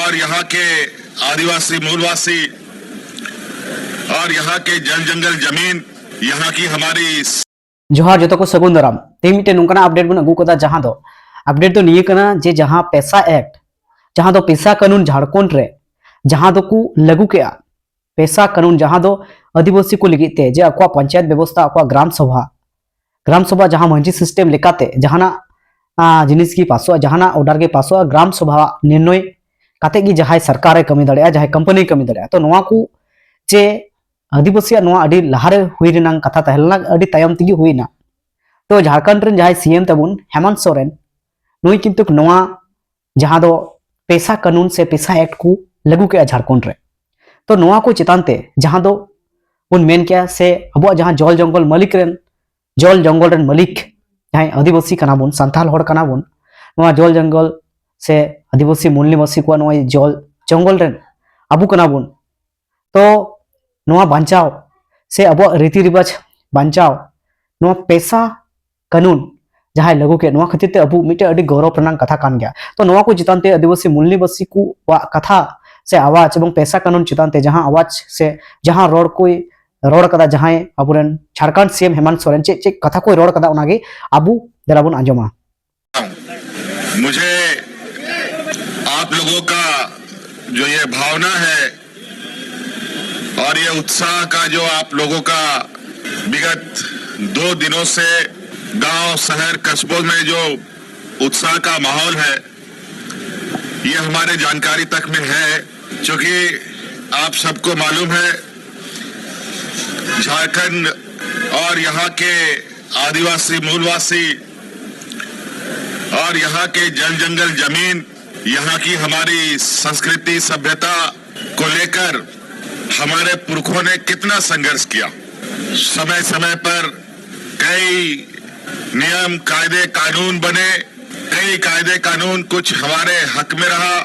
और यहाँ के आदिवासी मूलवासी और यहाँ के जल जंगल जमीन यहाँ की हमारी जोहार जो को सगुन दाराम ते मिटे नोंकाना अपडेट बन अगू कदा जहां दो अपडेट तो निये कना जे जहां पैसा एक्ट जहां दो पैसा कानून झारखंड रे जहां दो को लागू केआ पैसा कानून जहां दो आदिवासी को लिगिते जे अको पंचायत व्यवस्था अको ग्राम सभा जहां मंजी सिस्टम लेकाते जहाना जिनिस की पासो जहाना ऑर्डर के पासो ग्राम सभा निर्णय काते की जहां सरकार कमी दड़े जहां कंपनी कमी दड़े तो नोआ को जे आदिवासी अड़ी लहारे हुई रेनांग कथा तहलना अड़ी तायम तिगी हुईना तो झारखंड रेन जहां सीएम तबुन हेमंत सोरेन नुई किंतु नोआ जहां दो पैसा कानून से पैसा एक्ट को लागू के झारखंड रे तो नोआ को चितानते जहां दो उन मेन क्या से अब जहां जल जंगल मालिक रेन जल जंगल रेन मालिक जहां आदिवासी कनाबुन संथाल होड़ कनाबुन नोआ जल जंगल से आदिवासी मूल निवासी को नोआ जल जंगल रेन अबु कनाबुन तो नोआ बांचाव से अब रीति रिवाज बांचाव नोआ पैसा कानून जहां लागू के नोआ खातिर ते अबु मिटे अडी गौरव प्रणाम कथा कान गया तो नोआ को चितान ते आदिवासी मूल निवासी को कथा से आवाज एवं पैसा कानून चितान ते जहां आवाज से जहां रोड कोई रोड कदा जहां अबुरन झारखंड सीएम हेमंत सोरेन चे चे कथा कोई रोड कदा उनागे अबु दराबुन आंजमा। मुझे आप लोगों का जो ये भावना है और ये उत्साह का जो आप लोगों का विगत 2 दिनों से गांव शहर कस्बों में जो उत्साह का माहौल है ये हमारे जानकारी तक में है, क्योंकि आप सबको मालूम है झारखंड और यहाँ के आदिवासी मूलवासी और यहाँ के जल जंगल जमीन यहाँ की हमारी संस्कृति सभ्यता को लेकर हमारे पुरखों ने कितना संघर्ष किया। समय समय पर कई नियम कायदे कानून बने, कई कायदे कानून कुछ हमारे हक में रहा,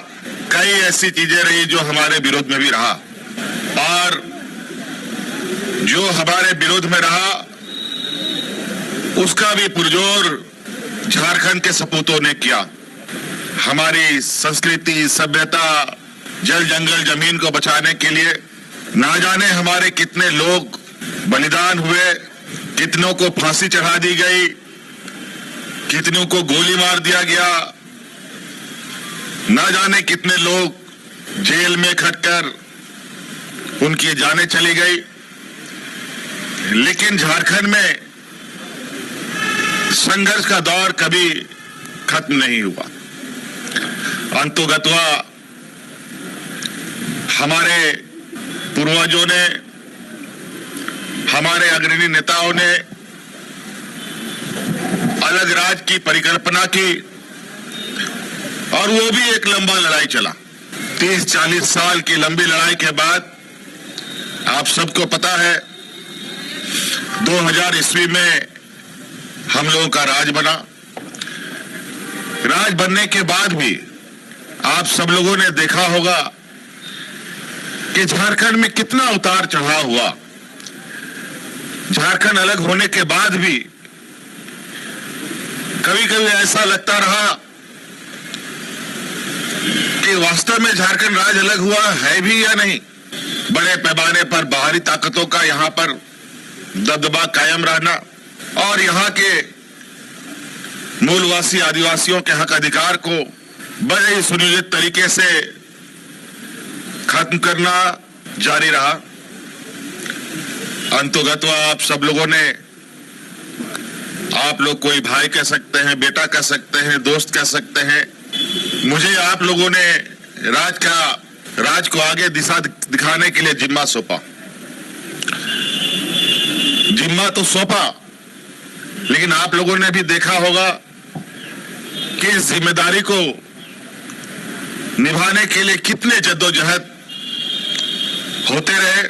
कई ऐसी चीजें रही जो हमारे विरोध में भी रहा, और जो हमारे विरोध में रहा उसका भी पुरजोर झारखंड के सपूतों ने किया। हमारी संस्कृति सभ्यता जल जंगल जमीन को बचाने के लिए ना जाने हमारे कितने लोग बलिदान हुए, कितनों को फांसी चढ़ा दी गई, कितनों को गोली मार दिया गया, ना जाने कितने लोग जेल में खटकर उनकी जानें चली गई। लेकिन झारखंड में संघर्ष का दौर कभी खत्म नहीं हुआ। अंतोगत्वा हमारे पूर्वजों ने, हमारे अग्रणी नेताओं ने अलग राज की परिकल्पना की और वो भी एक लंबा लड़ाई चला। 30-40 साल की लंबी लड़ाई के बाद आप सबको पता है 2000 ईस्वी में हम लोगों का राज बना। राज बनने के बाद भी आप सब लोगों ने देखा होगा कि झारखंड में कितना उतार चढ़ाव हुआ। झारखंड अलग होने के बाद भी कभी कभी ऐसा लगता रहा कि वास्तव में झारखंड राज्य अलग हुआ है भी या नहीं। बड़े पैमाने पर बाहरी ताकतों का यहां पर दबदबा कायम रहना और यहां के मूलवासी आदिवासियों के हक अधिकार को बड़े ही सुनियोजित तरीके से खत्म करना जारी रहा। अंतोगत्वा आप सब लोगों ने, आप लोग कोई भाई कह सकते हैं, बेटा कह सकते हैं, दोस्त कह सकते हैं, मुझे आप लोगों ने राज को आगे दिशा दिखाने के लिए जिम्मा सौंपा। जिम्मा तो सौंपा, लेकिन आप लोगों ने भी देखा होगा कि इस जिम्मेदारी को निभाने के लिए कितने जद्दोजहद होते रहे,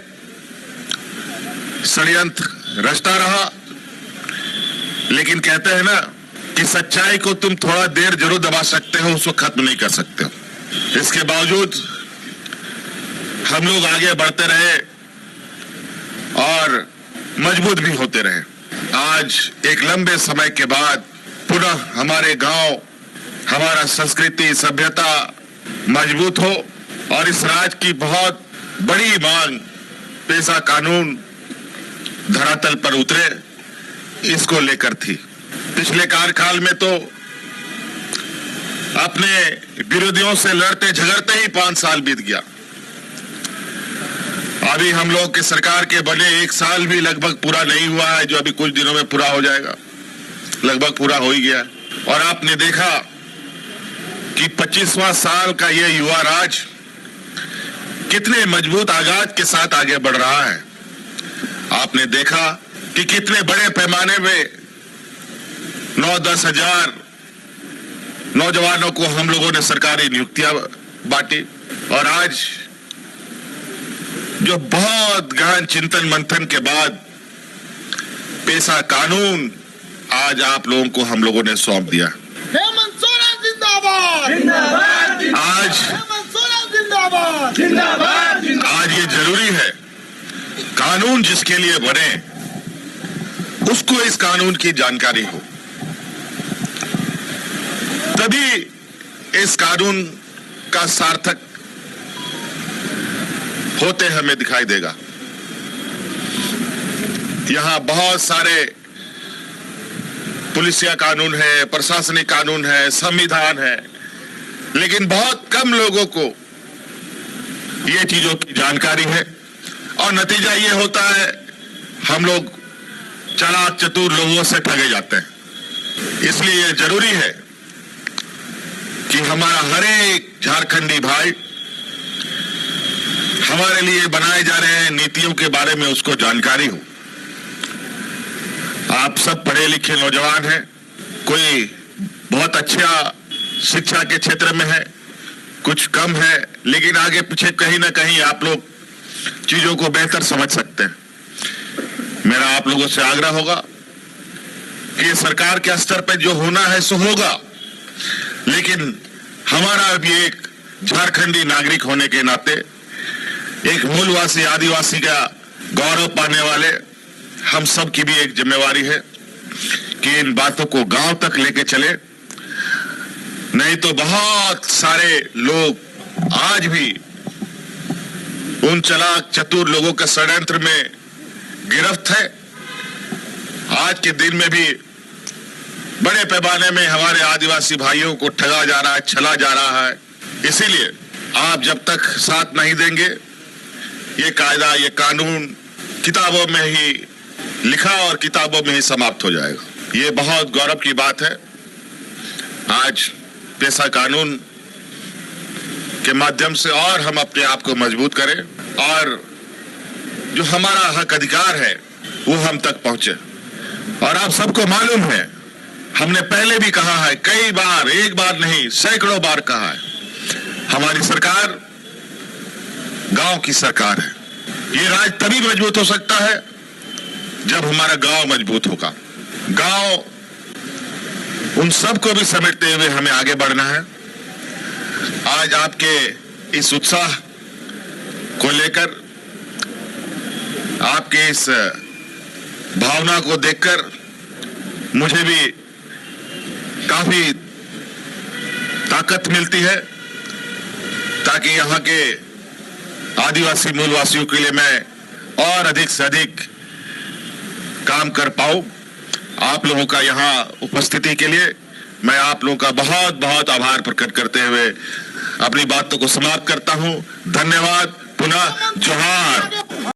षड्यंत्र रचता रहा। लेकिन कहते हैं ना कि सच्चाई को तुम थोड़ा देर जरूर दबा सकते हो, उसको खत्म नहीं कर सकते हो। इसके बावजूद हम लोग आगे बढ़ते रहे और मजबूत भी होते रहे। आज एक लंबे समय के बाद पुनः हमारे गांव, हमारा संस्कृति सभ्यता मजबूत हो और इस राज्य की बहुत बड़ी मांग पेशा कानून धरातल पर उतरे इसको लेकर थी। पिछले कार्यकाल में तो अपने विरोधियों से लड़ते झगड़ते ही 5 साल बीत गया। अभी हम लोग के सरकार के बने 1 साल भी लगभग पूरा नहीं हुआ है, जो अभी कुछ दिनों में पूरा हो जाएगा, लगभग पूरा हो ही गया। और आपने देखा कि 25वां साल का ये युवा राज कितने मजबूत आगाज के साथ आगे बढ़ रहा है। आपने देखा कि कितने बड़े पैमाने में 9-10 हजार नौजवानों को हम लोगों ने सरकारी नियुक्तियां बांटी। और आज जो बहुत गहन चिंतन मंथन के बाद पेशा कानून आज आप लोगों को हम लोगों ने सौंप दिया। हेमंत सोरेन जिंदाबाद जिंदाबाद आज हेमंत सोरेन जिंदाबाद जिंदाबाद आज ये जरूरी है, कानून जिसके लिए बने उसको इस कानून की जानकारी हो, तभी इस कानून का सार्थक होते हमें दिखाई देगा। यहां बहुत सारे पुलिसिया कानून है, प्रशासनिक कानून है, संविधान है, लेकिन बहुत कम लोगों को ये चीजों की जानकारी है। और नतीजा ये होता है, हम लोग चालाक चतुर लोगों से ठगे जाते हैं। इसलिए ये जरूरी है कि हमारा हर एक झारखंडी भाई हमारे लिए बनाए जा रहे हैं नीतियों के बारे में उसको जानकारी हो। आप सब पढ़े लिखे नौजवान हैं, कोई बहुत अच्छा शिक्षा के क्षेत्र में है, कुछ कम है, लेकिन आगे पीछे कहीं ना कहीं आप लोग चीजों को बेहतर समझ सकते हैं। मेरा आप लोगों से आग्रह होगा कि सरकार के स्तर पर जो होना है सो होगा, लेकिन हमारा भी एक झारखंडी नागरिक होने के नाते, एक मूलवासी आदिवासी का गौरव पाने वाले हम सब की भी एक जिम्मेवारी है कि इन बातों को गांव तक लेके चले। नहीं तो बहुत सारे लोग आज भी उन चालाक चतुर लोगों के षड्यंत्र में गिरफ्त है। आज के दिन में भी बड़े पैमाने में हमारे आदिवासी भाइयों को ठगा जा रहा है, छला जा रहा है। इसीलिए आप जब तक साथ नहीं देंगे, ये कायदा, ये कानून किताबों में ही लिखा और किताबों में ही समाप्त हो जाएगा। ये बहुत गौरव की बात है। आज पेशा कानून के माध्यम से और हम अपने आप को मजबूत करें और जो हमारा हक अधिकार है वो हम तक पहुंचे। और आप सबको मालूम है, हमने पहले भी कहा है, कई बार, एक बार नहीं सैकड़ों बार कहा है, हमारी सरकार गांव की सरकार है। ये राज्य तभी मजबूत हो सकता है जब हमारा गांव मजबूत होगा। गांव उन सबको भी समेटते हुए हमें आगे बढ़ना है। आज आपके इस उत्साह को लेकर, आपके इस भावना को देखकर मुझे भी काफी ताकत मिलती है, ताकि यहाँ के आदिवासी मूलवासियों के लिए मैं और अधिक से अधिक काम कर पाऊं। आप लोगों का यहाँ उपस्थिति के लिए मैं आप लोगों का बहुत बहुत आभार प्रकट करते हुए अपनी बातों को समाप्त करता हूं। धन्यवाद। पुनः जोहार।